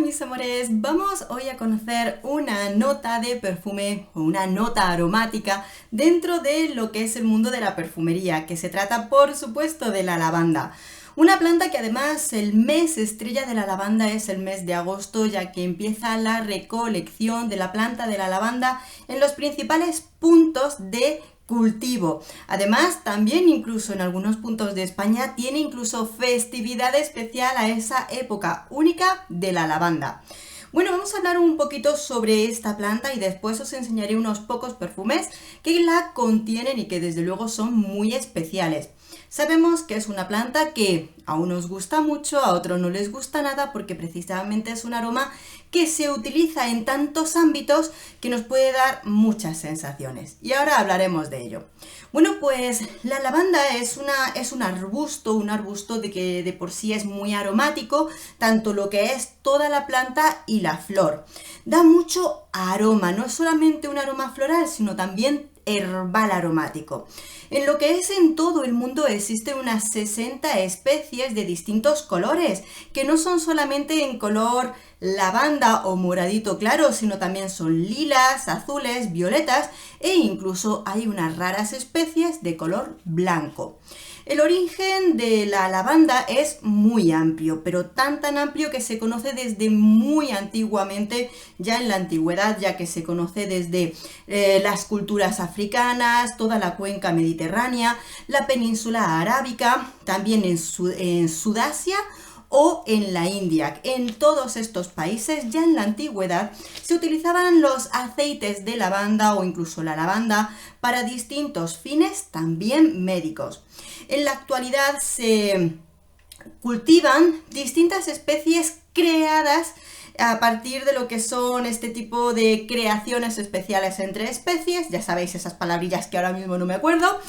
mis amores, vamos hoy a conocer una nota de perfume o una nota aromática dentro de lo que es el mundo de la perfumería, que se trata por supuesto de la lavanda. Una planta que además el mes estrella de la lavanda es el mes de agosto, ya que empieza la recolección de la planta de la lavanda en los principales puntos de cultivo. Además, también incluso en algunos puntos de España tiene incluso festividad especial a esa época única de la lavanda. Bueno, vamos a hablar un poquito sobre esta planta y después os enseñaré unos pocos perfumes que la contienen y que desde luego son muy especiales. Sabemos que es una planta que a unos gusta mucho, a otros no les gusta nada, porque precisamente es un aroma que se utiliza en tantos ámbitos que nos puede dar muchas sensaciones. Y ahora hablaremos de ello. Bueno, pues la lavanda es un arbusto de que de por sí es muy aromático, tanto lo que es toda la planta y la flor. Da mucho aroma, no es solamente un aroma floral, sino también herbal aromático. En lo que es en todo el mundo existen unas 60 especies de distintos colores, que no son solamente en color lavanda o moradito claro, sino también son lilas, azules, violetas e incluso hay unas raras especies de color blanco. El origen de la lavanda es muy amplio, pero tan amplio que se conoce desde muy antiguamente, ya en la antigüedad, ya que se conoce desde las culturas africanas, toda la cuenca mediterránea, la península arábica, también en Sudasia o en la India. En todos estos países, ya en la antigüedad, se utilizaban los aceites de lavanda o incluso la lavanda para distintos fines, también médicos. En la actualidad se cultivan distintas especies creadas a partir de lo que son este tipo de creaciones especiales entre especies, ya sabéis esas palabrillas que ahora mismo no me acuerdo.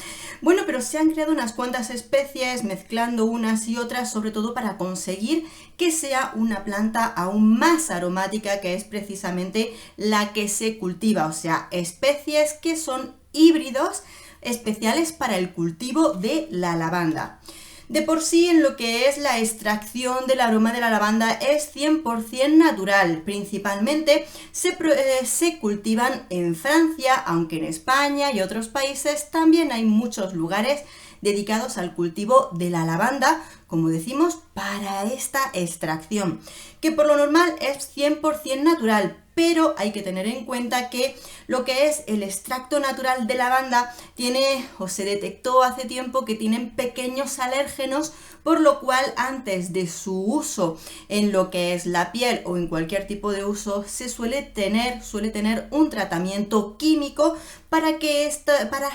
Bueno, pero se han creado unas cuantas especies mezclando unas y otras, sobre todo para conseguir que sea una planta aún más aromática, que es precisamente la que se cultiva, o sea, especies que son híbridos especiales para el cultivo de la lavanda. De por sí, en lo que es la extracción del aroma de la lavanda es 100% natural. Principalmente se cultivan en Francia, aunque en España y otros países también hay muchos lugares dedicados al cultivo de la lavanda, como decimos, para esta extracción, que por lo normal es 100% natural, pero hay que tener en cuenta que lo que es el extracto natural de lavanda tiene, o se detectó hace tiempo, que tienen pequeños alérgenos, por lo cual antes de su uso en lo que es la piel o en cualquier tipo de uso se suele tener un tratamiento químico para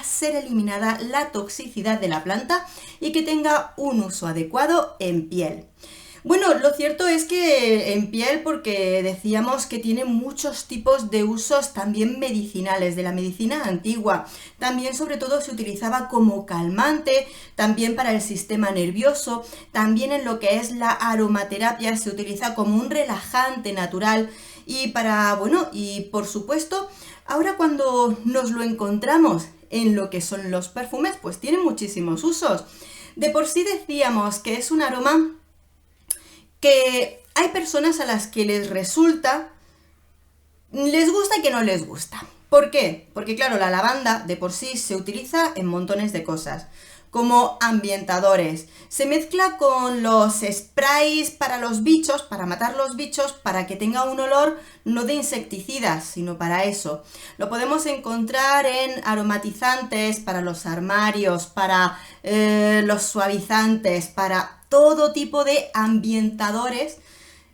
ser eliminada la toxicidad de la planta y que tenga un uso adecuado en piel. Bueno, lo cierto es que en piel, porque decíamos que tiene muchos tipos de usos también medicinales, de la medicina antigua. También sobre todo se utilizaba como calmante, también para el sistema nervioso, también en lo que es la aromaterapia se utiliza como un relajante natural y y por supuesto, ahora cuando nos lo encontramos en lo que son los perfumes, pues tiene muchísimos usos. De por sí decíamos que es un aroma que hay personas a las que les gusta y que no les gusta. ¿Por qué? Porque claro, la lavanda de por sí se utiliza en montones de cosas, como ambientadores. Se mezcla con los sprays para los bichos, para matar los bichos, para que tenga un olor no de insecticidas, sino para eso. Lo podemos encontrar en aromatizantes para los armarios, para los suavizantes, para todo tipo de ambientadores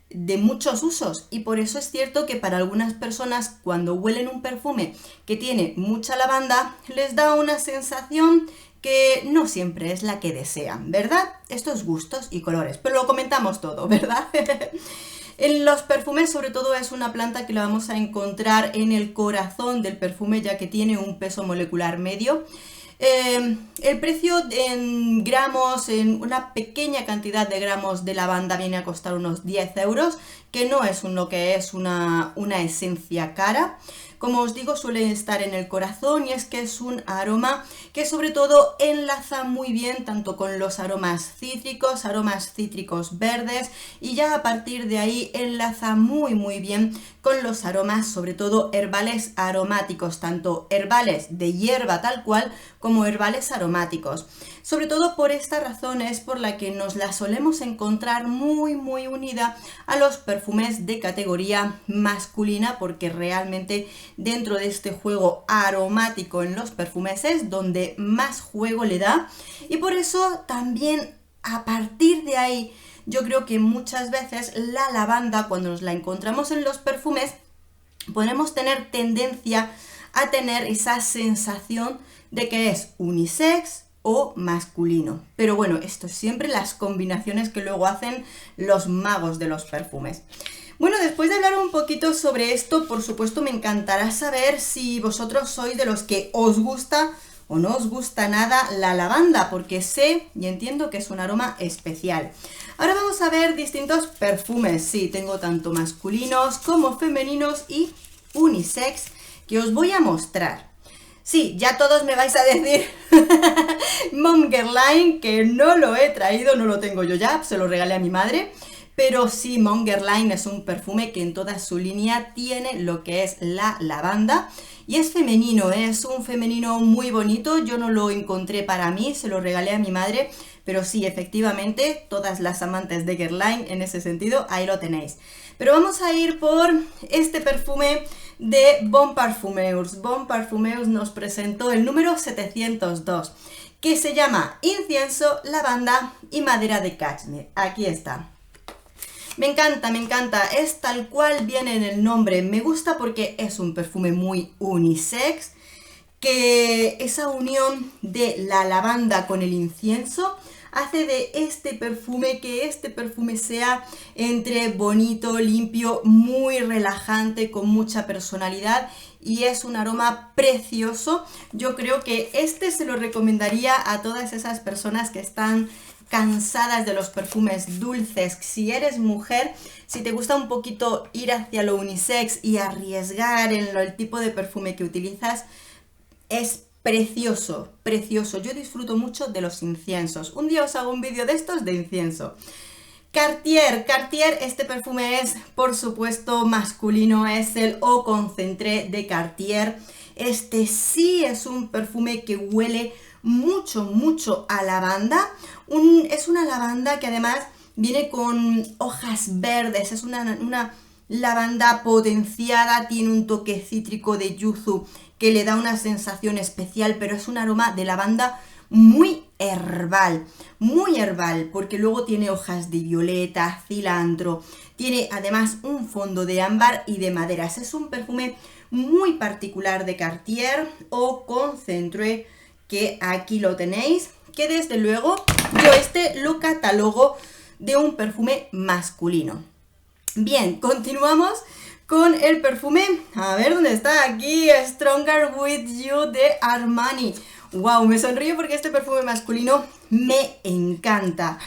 de muchos usos, y por eso es cierto que para algunas personas cuando huelen un perfume que tiene mucha lavanda les da una sensación que no siempre es la que desean, ¿verdad? Estos gustos y colores, pero lo comentamos todo, ¿verdad? En los perfumes, sobre todo, es una planta que la vamos a encontrar en el corazón del perfume, ya que tiene un peso molecular medio. El precio en gramos, en una pequeña cantidad de gramos de lavanda, viene a costar unos 10 euros, que no es lo que es una esencia cara, como os digo, suele estar en el corazón y es que es un aroma que sobre todo enlaza muy bien tanto con los aromas cítricos verdes, y ya a partir de ahí enlaza muy bien con los aromas, sobre todo herbales aromáticos, tanto herbales de hierba tal cual como herbales aromáticos. Sobre todo por esta razón es por la que nos la solemos encontrar muy unida a los perfumes de categoría masculina, porque realmente dentro de este juego aromático en los perfumes es donde más juego le da, y por eso también a partir de ahí yo creo que muchas veces la lavanda, cuando nos la encontramos en los perfumes, podemos tener tendencia a tener esa sensación de que es unisex o masculino. Pero bueno, esto es siempre las combinaciones que luego hacen los magos de los perfumes. Bueno, después de hablar un poquito sobre esto, por supuesto me encantará saber si vosotros sois de los que os gusta o no os gusta nada la lavanda, porque sé y entiendo que es un aroma especial. Ahora vamos a ver distintos perfumes. Sí, tengo tanto masculinos como femeninos y unisex que os voy a mostrar. Sí, ya todos me vais a decir Mongerline, que no lo he traído, no lo tengo yo ya, se lo regalé a mi madre. Pero sí, Mongerline es un perfume que en toda su línea tiene lo que es la lavanda. Y es femenino, es un femenino muy bonito. Yo no lo encontré para mí, se lo regalé a mi madre. Pero sí, efectivamente, todas las amantes de Guerlain en ese sentido, ahí lo tenéis. Pero vamos a ir por este perfume de Bon Parfumeurs. Bon Parfumeurs nos presentó el número 702, que se llama Incienso, Lavanda y Madera de Cachemir. Aquí está. Me encanta, es tal cual viene en el nombre. Me gusta porque es un perfume muy unisex, que esa unión de la lavanda con el incienso hace de este perfume sea entre bonito, limpio, muy relajante, con mucha personalidad, y es un aroma precioso. Yo creo que este se lo recomendaría a todas esas personas que están cansadas de los perfumes dulces. Si eres mujer, si te gusta un poquito ir hacia lo unisex y arriesgar en el tipo de perfume que utilizas, es precioso. Yo disfruto mucho de los inciensos. Un día os hago un vídeo de estos de incienso. Cartier, este perfume es, por supuesto, masculino, es el Eau Concentré de Cartier. Este sí es un perfume que huele mucho a lavanda. Es una lavanda que además viene con hojas verdes, es una lavanda potenciada, tiene un toque cítrico de yuzu que le da una sensación especial, pero es un aroma de lavanda muy herbal, porque luego tiene hojas de violeta, cilantro, tiene además un fondo de ámbar y de maderas. Es un perfume muy particular de Cartier, Eau Concentré, que aquí lo tenéis, que desde luego yo este lo catalogo de un perfume masculino. Bien, continuamos con el perfume, a ver dónde está, aquí, Stronger With You de Armani. Wow, me sonrío porque este perfume masculino me encanta.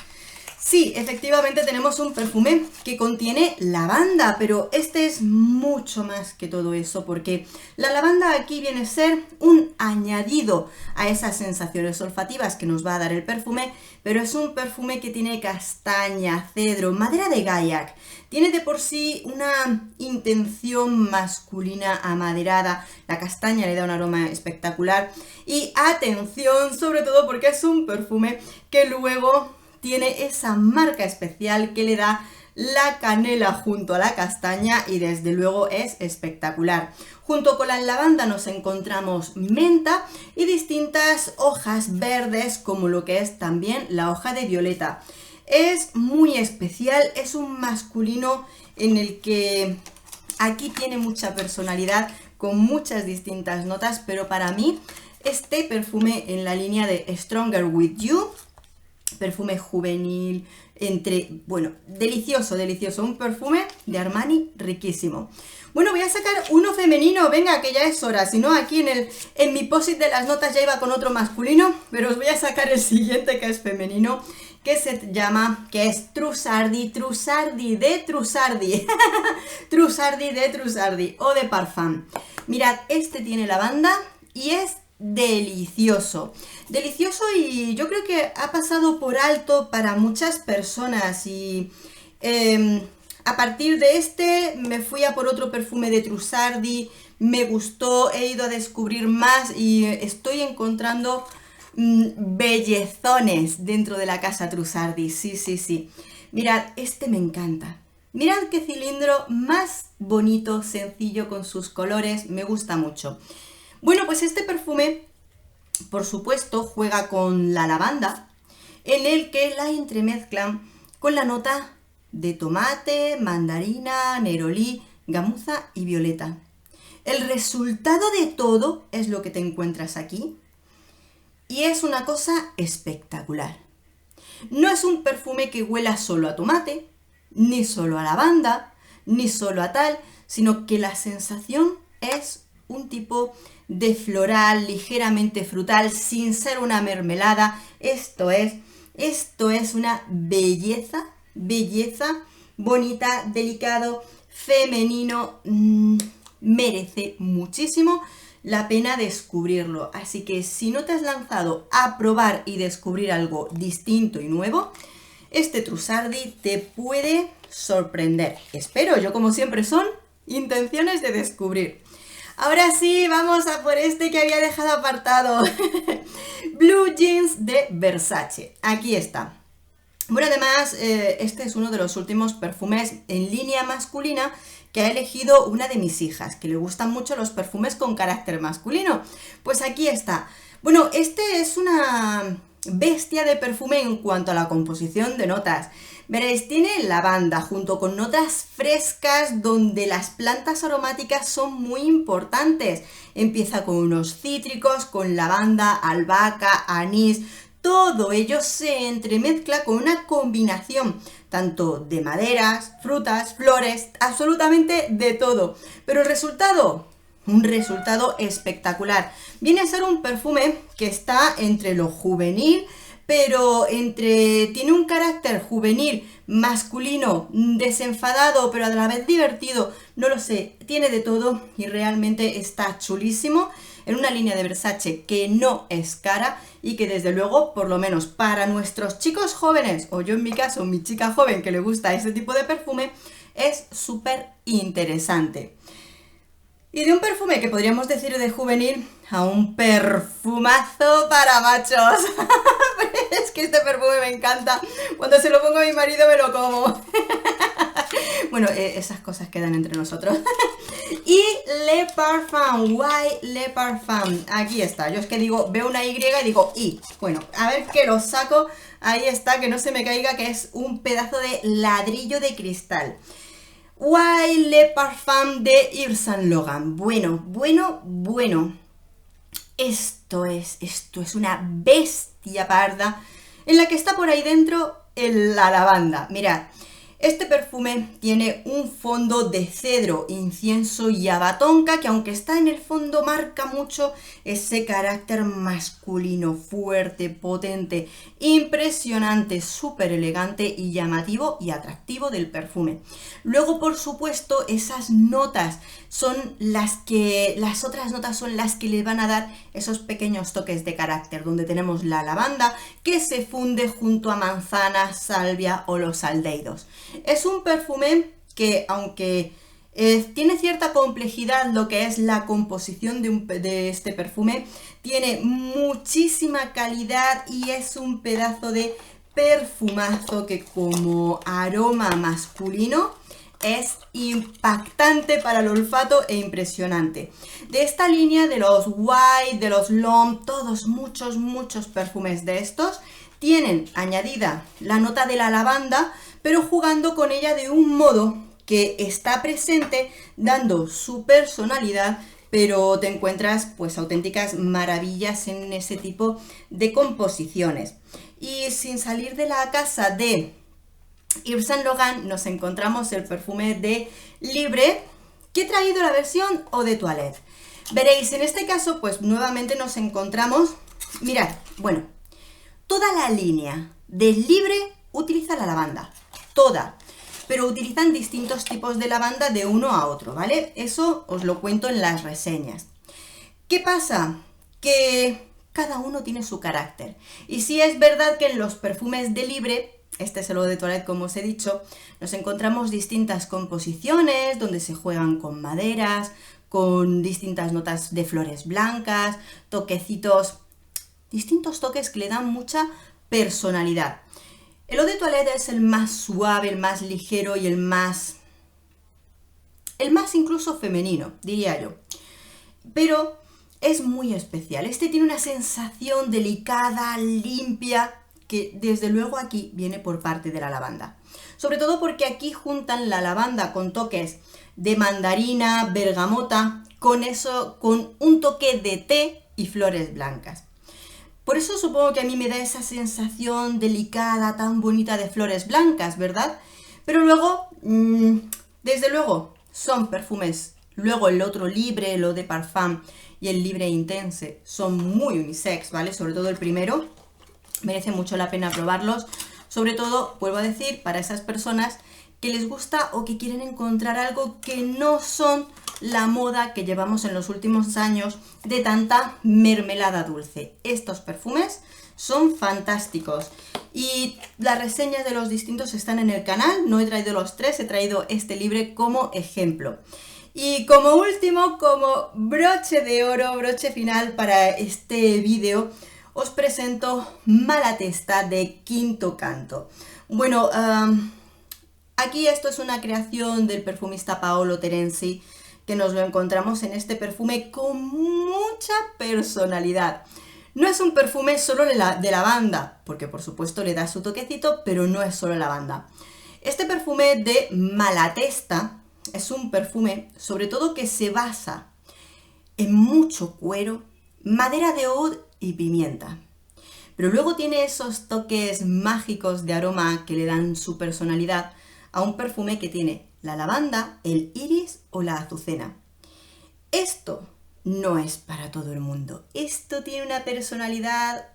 Sí, efectivamente tenemos un perfume que contiene lavanda, pero este es mucho más que todo eso, porque la lavanda aquí viene a ser un añadido a esas sensaciones olfativas que nos va a dar el perfume, pero es un perfume que tiene castaña, cedro, madera de gaiac. Tiene de por sí una intención masculina amaderada, la castaña le da un aroma espectacular, y atención, sobre todo porque es un perfume que luego tiene esa marca especial que le da la canela junto a la castaña, y desde luego es espectacular. Junto con la lavanda nos encontramos menta y distintas hojas verdes, como lo que es también la hoja de violeta. Es muy especial, es un masculino en el que aquí tiene mucha personalidad, con muchas distintas notas, pero para mí este perfume en la línea de Stronger With You, perfume juvenil, delicioso, un perfume de Armani riquísimo. Bueno, voy a sacar uno femenino, venga, que ya es hora, si no aquí en mi post-it de las notas ya iba con otro masculino, pero os voy a sacar el siguiente, que es femenino, que que es Trussardi, Trussardi de Trussardi, Trussardi de Trussardi o de Parfum. Mirad, este tiene lavanda y es delicioso, delicioso, y yo creo que ha pasado por alto para muchas personas, y a partir de este me fui a por otro perfume de Trussardi, me gustó, he ido a descubrir más y estoy encontrando bellezones dentro de la casa Trussardi, sí, sí, sí. Mirad, este me encanta. Mirad qué cilindro más bonito, sencillo, con sus colores, me gusta mucho. Bueno, pues este perfume, por supuesto, juega con la lavanda, en el que la entremezclan con la nota de tomate, mandarina, nerolí, gamuza y violeta. El resultado de todo es lo que te encuentras aquí, y es una cosa espectacular. No es un perfume que huela solo a tomate, ni solo a lavanda, ni solo a tal, sino que la sensación es un tipo de floral, ligeramente frutal, sin ser una mermelada. Esto es una belleza, belleza, bonita, delicado, femenino, merece muchísimo la pena descubrirlo. Así que si no te has lanzado a probar y descubrir algo distinto y nuevo, este Trussardi te puede sorprender. Espero, yo como siempre son intenciones de descubrir. Ahora sí, vamos a por este que había dejado apartado. Blue Jeans de Versace. Aquí está. Bueno, además, este es uno de los últimos perfumes en línea masculina que ha elegido una de mis hijas, que le gustan mucho los perfumes con carácter masculino. Pues aquí está. Bueno, este es una bestia de perfume en cuanto a la composición de notas. Veréis, tiene lavanda junto con notas frescas donde las plantas aromáticas son muy importantes. Empieza con unos cítricos, con lavanda, albahaca, anís. Todo ello se entremezcla con una combinación tanto de maderas, frutas, flores, absolutamente de todo. Pero el resultado, un resultado espectacular. Viene a ser un perfume que está entre lo juvenil, pero tiene un carácter juvenil, masculino, desenfadado, pero a la vez divertido. No lo sé, tiene de todo y realmente está chulísimo. En una línea de Versace que no es cara y que desde luego, por lo menos para nuestros chicos jóvenes, o yo en mi caso, mi chica joven que le gusta este tipo de perfume, es súper interesante. Y de un perfume que podríamos decir de juvenil a un perfumazo para machos. Es que este perfume me encanta. Cuando se lo pongo a mi marido me lo como. Bueno, esas cosas quedan entre nosotros. Y Le Parfum, Why Le Parfum. Aquí está. Yo es que digo, veo una Y y digo I. Bueno, a ver que lo saco. Ahí está, que no se me caiga, que es un pedazo de ladrillo de cristal. Why Le Parfum de Yves Saint Laurent. Bueno. Esto es una bestia parda en la que está por ahí dentro la lavanda. Mirad, este perfume tiene un fondo de cedro, incienso y abatonca que, aunque está en el fondo, marca mucho ese carácter masculino, fuerte, potente, impresionante, súper elegante y llamativo y atractivo del perfume. Luego, por supuesto, esas notas son las otras notas son las que le van a dar esos pequeños toques de carácter, donde tenemos la lavanda que se funde junto a manzana, salvia o los aldehídos. Es un perfume que, aunque tiene cierta complejidad lo que es la composición de este perfume, tiene muchísima calidad y es un pedazo de perfumazo que, como aroma masculino, es impactante para el olfato e impresionante. De esta línea de los White, de los L'Homme, todos muchos perfumes de estos tienen añadida la nota de la lavanda, pero jugando con ella de un modo que está presente, dando su personalidad, pero te encuentras pues auténticas maravillas en ese tipo de composiciones. Y sin salir de la casa de Yves Saint Laurent, nos encontramos el perfume de Libre, que he traído la versión Eau de Toilette. Veréis, en este caso, pues nuevamente nos encontramos, mirad, bueno, toda la línea Del libre utiliza la lavanda, toda, pero utilizan distintos tipos de lavanda de uno a otro, ¿vale? Eso os lo cuento en las reseñas. ¿Qué pasa? Que cada uno tiene su carácter. Y sí es verdad que en los perfumes de libre, este es el Eau de Toilette como os he dicho, nos encontramos distintas composiciones donde se juegan con maderas, con distintas notas de flores blancas, toquecitos, distintos toques que le dan mucha personalidad. El Eau de Toilette es el más suave, el más ligero y el más incluso femenino, diría yo. Pero es muy especial. Este tiene una sensación delicada, limpia, que desde luego aquí viene por parte de la lavanda. Sobre todo porque aquí juntan la lavanda con toques de mandarina, bergamota, con un toque de té y flores blancas. Por eso supongo que a mí me da esa sensación delicada, tan bonita de flores blancas, ¿verdad? Pero luego, desde luego, son perfumes. Luego el otro libre, el Eau de Parfum y el libre intense son muy unisex, ¿vale? Sobre todo el primero, merece mucho la pena probarlos. Sobre todo, vuelvo a decir, para esas personas que les gusta o que quieren encontrar algo que no son la moda que llevamos en los últimos años de tanta mermelada dulce. Estos perfumes son fantásticos y las reseñas de los distintos están en el canal. No he traído los tres, he traído este libre como ejemplo. Y como último, como broche de oro, broche final para este vídeo, os presento Malatesta de Quinto Canto. Bueno, aquí esto es una creación del perfumista Paolo Terenzi, que nos lo encontramos en este perfume con mucha personalidad. No es un perfume solo de lavanda, porque por supuesto le da su toquecito, pero no es solo lavanda. Este perfume de Malatesta es un perfume, sobre todo, que se basa en mucho cuero, madera de oud y pimienta. Pero luego tiene esos toques mágicos de aroma que le dan su personalidad a un perfume que tiene la lavanda, el iris o la azucena. Esto no es para todo el mundo. Esto tiene una personalidad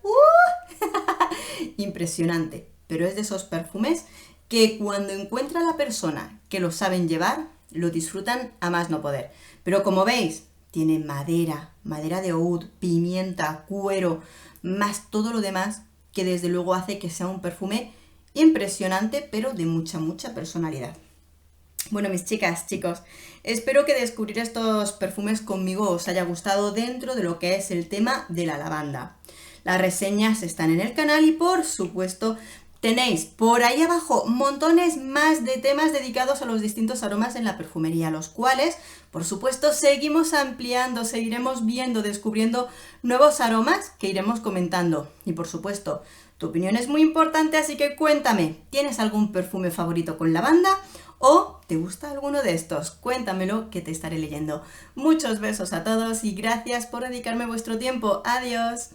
impresionante, pero es de esos perfumes que cuando encuentra la persona que lo saben llevar, lo disfrutan a más no poder. Pero como veis, tiene madera, madera de oud, pimienta, cuero, más todo lo demás, que desde luego hace que sea un perfume impresionante, pero de mucha, mucha personalidad. Bueno, mis chicas, chicos, espero que descubrir estos perfumes conmigo os haya gustado dentro de lo que es el tema de la lavanda. Las reseñas están en el canal y, por supuesto, tenéis por ahí abajo montones más de temas dedicados a los distintos aromas en la perfumería, los cuales, por supuesto, seguimos ampliando, seguiremos viendo, descubriendo nuevos aromas que iremos comentando. Y, por supuesto, tu opinión es muy importante, así que cuéntame, ¿tienes algún perfume favorito con lavanda? ¿O te gusta alguno de estos? Cuéntamelo, que te estaré leyendo. Muchos besos a todos y gracias por dedicarme vuestro tiempo. ¡Adiós!